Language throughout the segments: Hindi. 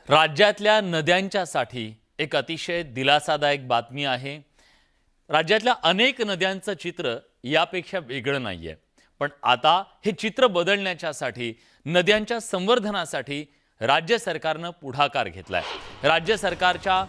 राज्यातल्या नद्यांच्यासाठी एक अतिशय दिलासादायक बातमी आहे। राज्यातल्या अनेक नद्यांचं चित्र यापेक्षा वेगळं नाहीये, पण आता हे चित्र बदलण्याच्यासाठी नद्यांच्या संवर्धनासाठी राज्य सरकारनं पुढाकार घेतलाय। राज्य सरकारच्या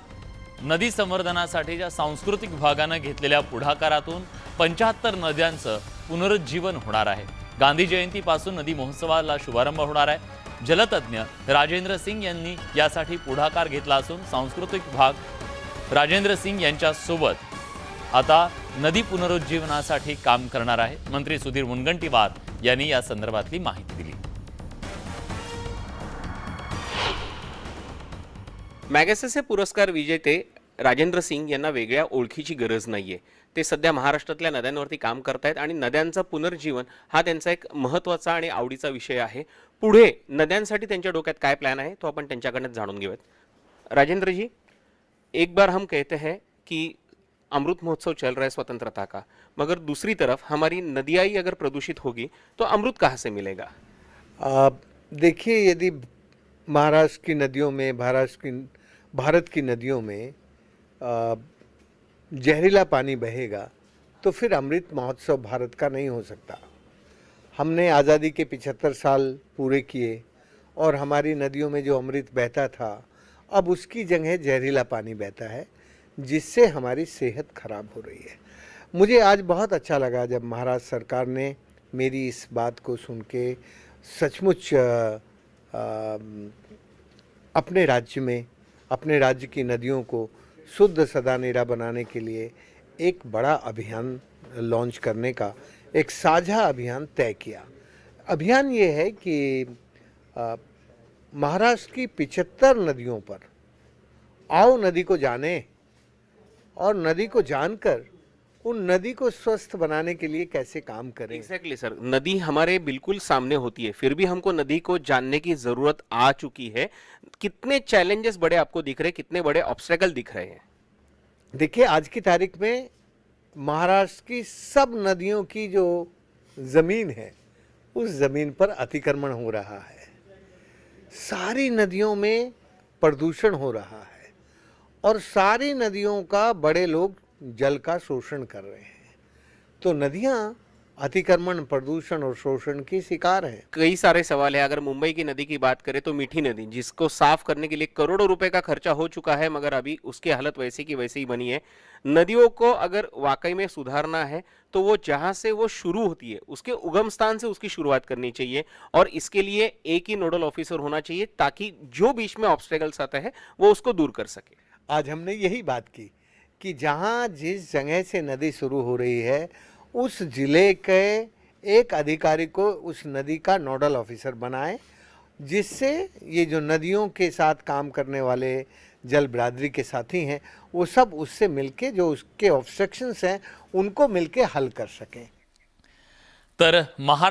नदी संवर्धनासाठीच्या सांस्कृतिक विभागानं घेतलेल्या पुढाकारातून 75 नद्यांचं पुनरुज्जीवन होणार आहे। गांधी जयंतीपासून नदी महोत्सवाला शुभारंभ होणार आहे। जलतज्ञ राजेंद्र सिंग यांनी यासाठी पुढाकार घेतला असून सांस्कृतिक विभाग राजेंद्र सिंग यांच्या सोबत आता नदी पुनरुज्जीवनासाठी काम करणार आहे। मंत्री सुधीर मुनगंटीवार यांनी या संदर्भातली माहिती दिली। मॅगसेसे पुरस्कार विजेते राजेंद्र सिंग यांना वेगळ्या ओळखीची गरज नाहीये। ते सध्या महाराष्ट्रातल्या नद्यांवरती काम करतायत आणि नद्यांचं पुनर्जीवन हा त्यांचा एक महत्त्वाचा आणि आवडीचा विषय आहे। पुढे नद्यांसाठी त्यांच्या डोक्यात काय प्लान आहे तो आपण त्यांच्याकडनं जाणून घेऊयात। राजेंद्र जी, एक बार हम कहते हैं कि अमृत महोत्सव चल रहा है स्वतंत्रता का, मगर दूसरी तरफ हमारी नदियाँ ही अगर प्रदूषित होगी तो अमृत कहाँ से मिलेगा? देखिए, यदि महाराष्ट्र की नदियों में भारत की नदियों में जहरीला पानी बहेगा तो फिर अमृत महोत्सव भारत का नहीं हो सकता। हमने आज़ादी के 75 साल पूरे किए और हमारी नदियों में जो अमृत बहता था अब उसकी जगह जहरीला पानी बहता है, जिससे हमारी सेहत खराब हो रही है। मुझे आज बहुत अच्छा लगा जब महाराष्ट्र सरकार ने मेरी इस बात को सुन के सचमुच अपने राज्य की नदियों को शुद्ध सदा नीरा बनाने के लिए एक बड़ा अभियान लॉन्च करने का एक साझा अभियान तय किया। अभियान ये है कि महाराष्ट्र की 75 नदियों पर आओ नदी को जाने और नदी को जानकर उन नदी को स्वस्थ बनाने के लिए कैसे काम करें। एग्जैक्टली सर, नदी हमारे बिल्कुल सामने होती है, फिर भी हमको नदी को जानने की जरूरत आ चुकी है। कितने चैलेंजेस बड़े आपको दिख रहे हैं, कितने बड़े ऑब्स्टेकल दिख रहे हैं? देखिए, आज की तारीख में महाराष्ट्र की सब नदियों की जो ज़मीन है उस ज़मीन पर अतिक्रमण हो रहा है। सारी नदियों में प्रदूषण हो रहा है और सारी नदियों का बड़े लोग जल का शोषण कर रहे हैं। तो नदियाँ अतिक्रमण, प्रदूषण और शोषण की शिकार हैं। कई सारे सवाल है। अगर मुंबई की नदी की बात करें तो मीठी नदी, जिसको साफ करने के लिए करोड़ों रुपए का खर्चा हो चुका है, मगर अभी उसकी हालत वैसी की वैसी ही बनी है। नदियों को अगर वाकई में सुधारना है तो वो जहां से वो शुरू होती है उसके उगम स्थान से उसकी शुरुआत करनी चाहिए और इसके लिए एक ही नोडल ऑफिसर होना चाहिए ताकि जो बीच में ऑब्स्टेकल्स आते हैं वो उसको दूर कर सके। आज हमने यही बात की कि जहाँ जिस जगह से नदी शुरू हो रही है उस जिले के एक अधिकारी को उस नदी का नोडल ऑफिसर बनाएं, जिससे ये जो नदियों के साथ काम करने वाले जल बिरादरी के साथी हैं वो सब उससे मिलके जो उसके ऑब्स्ट्रक्शंस हैं उनको मिलके हल कर सकें। तर महाराष्ट्र